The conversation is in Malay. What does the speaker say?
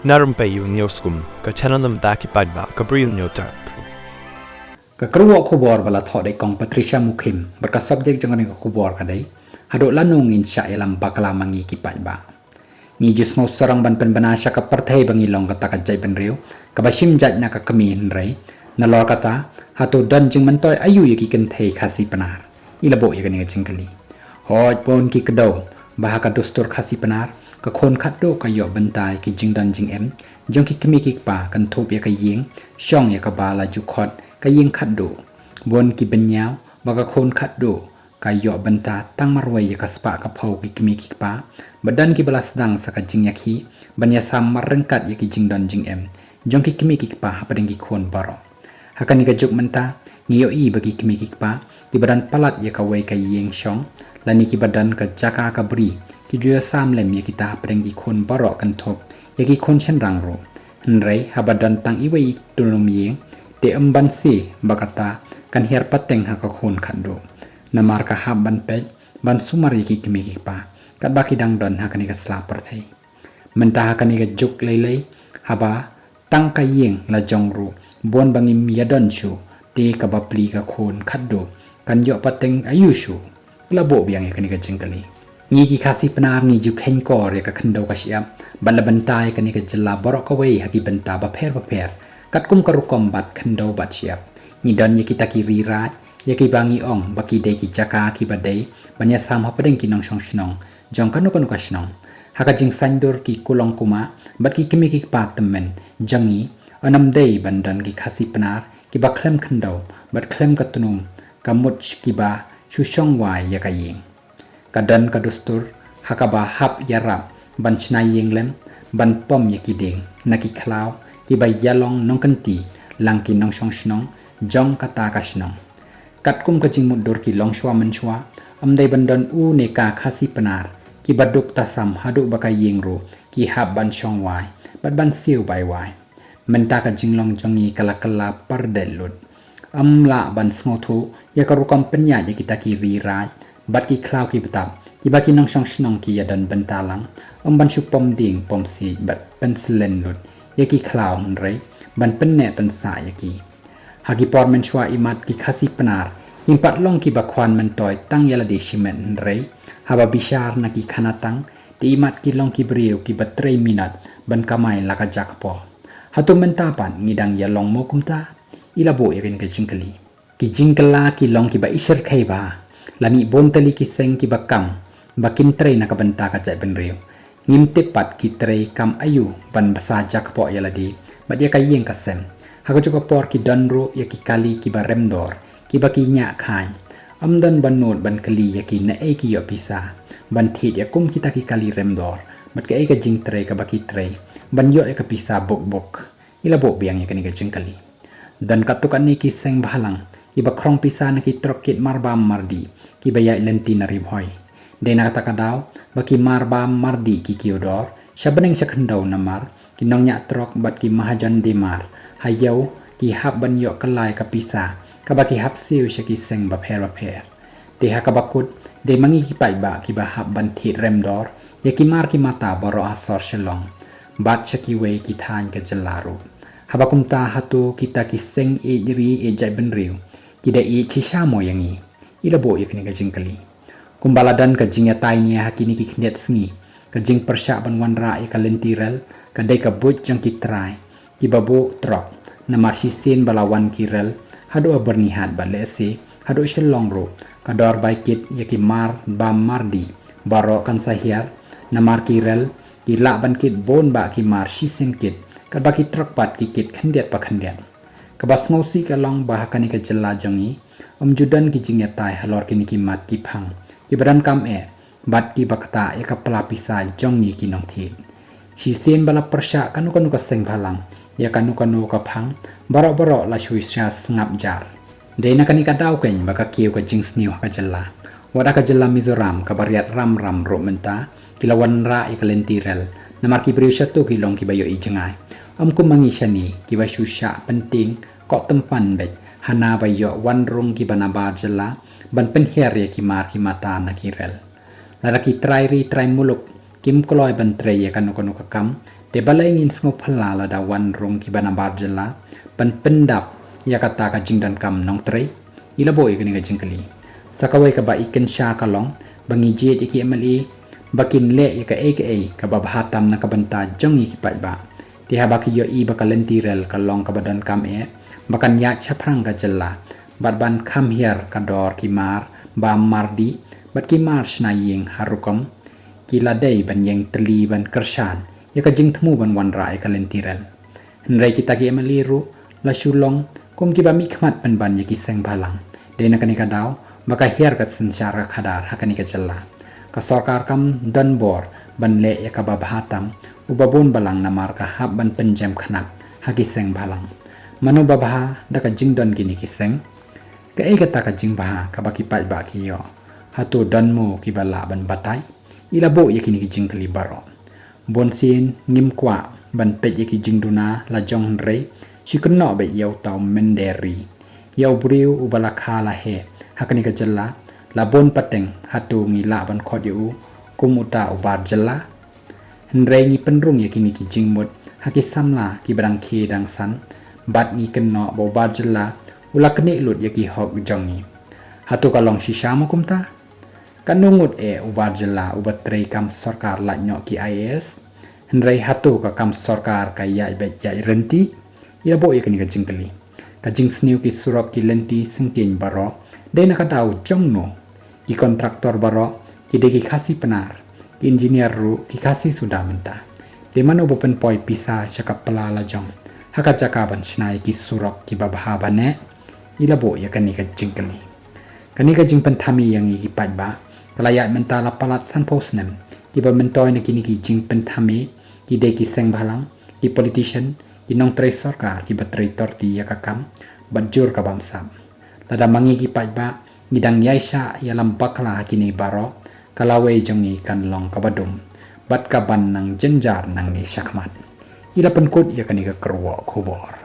Narum payu nioskum, ka chananam daki padba, ka bril nyotar. Kekeruak kubur bala thok dai kong Patricia Mukim berka subjek jangan ke kubur kadai haduk lanung insya ilam bakala mangi kipat ba ni jus ngau serang ban penbana syaka partai bangi long kata kajai penriu kabasim jat na ka kami henrai na lor kata hatu dan jing mentoy ayu yaki kenthei khasi penar ilabo ya kani jingkali hoj pon ki kedau bahaka dustur khasi penar ka khon khatdo ka yo bentai ki jing dan jing em jong ki kemi ki pa kan thop ya ka yeng syong ya ka bala jukhot ka yeng khatdo bon ki benyao baka khon khatdo ka yo benta tang marwai ya ka spa ka phau ki kemi ki pa badan ki balas dang saka jing yakhi banya sam marengkat ya ki jing dan jing em jong ki kemi ki pa hapadeng ki khon baro hakani ka juk menta ngiyo i bagi kemi ki pa di badan palat ya ka wei ka yeng syong lani ki badan ka jaka ka bri ki juya sam lem ya kita hapadeng ki khon baro kan thop ya ki khon chen rang ro henrei habadan tang iwei tulum yeng te emban si bakata kan hiar pateng ha ka khon khando namar ka haban pe ban sumar ya ki kemi ki pa kat baki dang don hakani ka sla parthai menta hakani ka juk lei haba tang ka yeng la jongru bon bangim yadon chu te ka bapli ka khon khaddo kan yo pateng ayushu labo biang ya kani ka jengkali ngi ki khasi penar ni juk hen ko re ka khando ka siap bala bentai kani ka jela borok ka wei haki benta ba pher kat kum karu kombat khando bat siap ni don ye kita ki rira ye ki bangi ong baki de ki jaka ki badai banya sam hapadeng ki nong shong shnong jong kanu ka shnong haka jing sandur ki kulong kuma bat ki kemi ki patemen jangi anam dei bandan ki khasi penar ki ba khlem khando bat khlem ka tunum kamut ki ba shushong wai ya ka yeng kadan ka dustur haka ba hap yarap ban chnai yeng lem ban pom ya ki deng na ki khlaw ki ba yalong nong kanti lang ki nong shong shnong jong kata ka shnong kat kum ka jing mudur ki long shwa man shwa amdai bandan u ne ka khasi penar ki baduk tasam haduk baka yengro ki hab ban shong wai bat ban siu bai wai menta ka jinglong jongi kala pardelut amla ban snothu ya ka rukam penya ya kita ki riraj bat ki khlaw ki betap ki baki nong shong shnong ki yadan bentalang ban shupom ding pom si bat penselen lut ya ki khlaw nrei ban penne pensa ya ki hagi por men shwa imat ki khasi penar impat long ki bakwan mentoy tang yala de shimen nrei haba bishar na ki khanatang ti imat ki long ki brieu ki batrei minat ban kamai laka jakpo hatu mentapan ngidang ya long mo kumta ilabo yakin ka jingkali ki jingkala ki long ki ba isher khai ba lami bontali ki seng ki bakam bakin trei na ka banta ka jai benriu ngimte pat ki trei kam ayu ban basa jakpo yala di badia ka yeng ka sem hago joka por ki danro ya ki kali ki ba remdor ki ba ki nya khan amdan ban not ban kali ya ki na e ki yo pisa ban thit ya kum kita ki kali remdor bat ka e ka jing trei ka ba ki trei ban yo e ka pisa bok ilabo biang ya kani ka jing kali dan katukan ni ki seng bahalang iba krong pisa na ki trokit marbam mardi ki ba ya lenti na ribhoy de na kata kadaw ba ki marbam mardi ki kiodor syabeneng sakhandaw namar ki nong nya trok bat ki mahajan demar hayaw ki hab ban yo kalai ka pisa ka ba ki hab siu sya ki seng ba pher te ha ka bakut de mangi ki pai ba ki ba hab ban thit remdor ya ki mar ki mata baro asor shalong bat sya ki we ki than ka jalaru habakum ta hatu kita ki seng e jiri e jai benriu kida e chisha mo yangi ilabo yakni ka jingkali kumbaladan ka jingya tai ni hakini ki knet sngi ka jing persya ban wanra e ka lentirel ka dai ka buj jang ki trai ki babu trok na marsi sen balawan ki rel hadu bernihat balese hadu shelong ro ka dor baikit yaki mar bam mardi baro kan sahiar na mar ki rel ki la ban kit bon ba ki mar si sen kit ka baki trok pat ki kit khandiat pa khandiat ka bas ngosi ka long ba hakani ka jella jangi judan ki jingya tai halor ki ki mat ki phang ki badan kam e bat ki bakta ya ka pelapisa jongi ki nong thit si sen bala persya kanu ka seng bhalang ya kanu ka phang baro la shui sha ngap jar de na kani ka daw ken baka kiu ka jing sniu ka jella wada ka jella mizoram ka bariat ram ro menta kilawan ra i kalentirel na marki briu syatu ki long ki bayo i jengai ku mangi shani ki ba shusha penting ko tempan bet hana bayo wan rung ki banabar jella ban pen her ya ki mar ki mata na ki rel lara ki trai muluk kim kloy ban tre ya kanu ka kam de balai ngin sngo phala la da wan rong ki bana bar jela ban pendap ya kata ka jingdan kam nong trei ila boy kini ka jingkali sakawai ka ba ikan sha ka long bangi jet iki mle bakin le ya ka ka ba bhatam na ka banta jong iki pat ba ti ha ba ki yo i ba ka lentirel ka long ka badan kam bakan ya chaprang ka jela bat ban kam hier ka dor ki mar ba mardi bat ki mar snaying harukom kila dei ban yang teli ban kershan ya ka jing thmu ban wan rai ka lentirel nrai kita ki maliru la shulong kum ki ba mi khmat ban ya ki seng balang de na kani ka daw maka hier ka sansar ka khadar hakani ka jella ka sarkar kam dan bor ban le ya ka ba bhatam ubabun balang namar ka hab ban penjam khanap haki seng balang manu babha da ka jing don gini ki seng ka ta ka jing ba ka ba ki pai ba ki yo hatu dan mo ki bala ban batai ila bo ya kini ki jing kali baro bonsin ngim kwa ban pet ya ki jing duna la jong re shikno be yaw taw menderi yaw briu ubala khala he hakani ka jalla la bon pateng hatu ngi la ban khod yu kumuta ubar jalla nre ngi penrung ya kini ki jing mut haki samla ki barang ki dang san bat ngi kenno bo bar jalla ula kni lut ya ki hok jongi hatu kalong shisha mo kumta kanungut ubar jalla ubat trei kam sarkar la nyo ki IAS nrei hatu ka kam sarkar ka ya be ya renti ya bo ya kini ka jingkali ka jing sniu ki surok ki lenti singkin baro de na ka daw jongno ki kontraktor baro ki de ki khasi penar ki engineer ru ki khasi sudah menta de mano bopen poi pisa chakap pala la jong haka jakaban snai ki surok ki babha bane ila bo ya kani ka jingkali kani ka jingpan thami yang i pat ba kalayat menta la palat san posnem ki ba mentoy na kini ki jingpan thami ki de ki seng balang ki politician ki nong tre sarkar ki batrei torti ya kakam bajur ka bamsam lada mangi ki pat ba ngidang yaisha ya lam bakla kini baro kalawe jongi kan long kabadum bat ka ban nang jenjar nang ni syakmat ila penkut ya kani ka kerwa khubor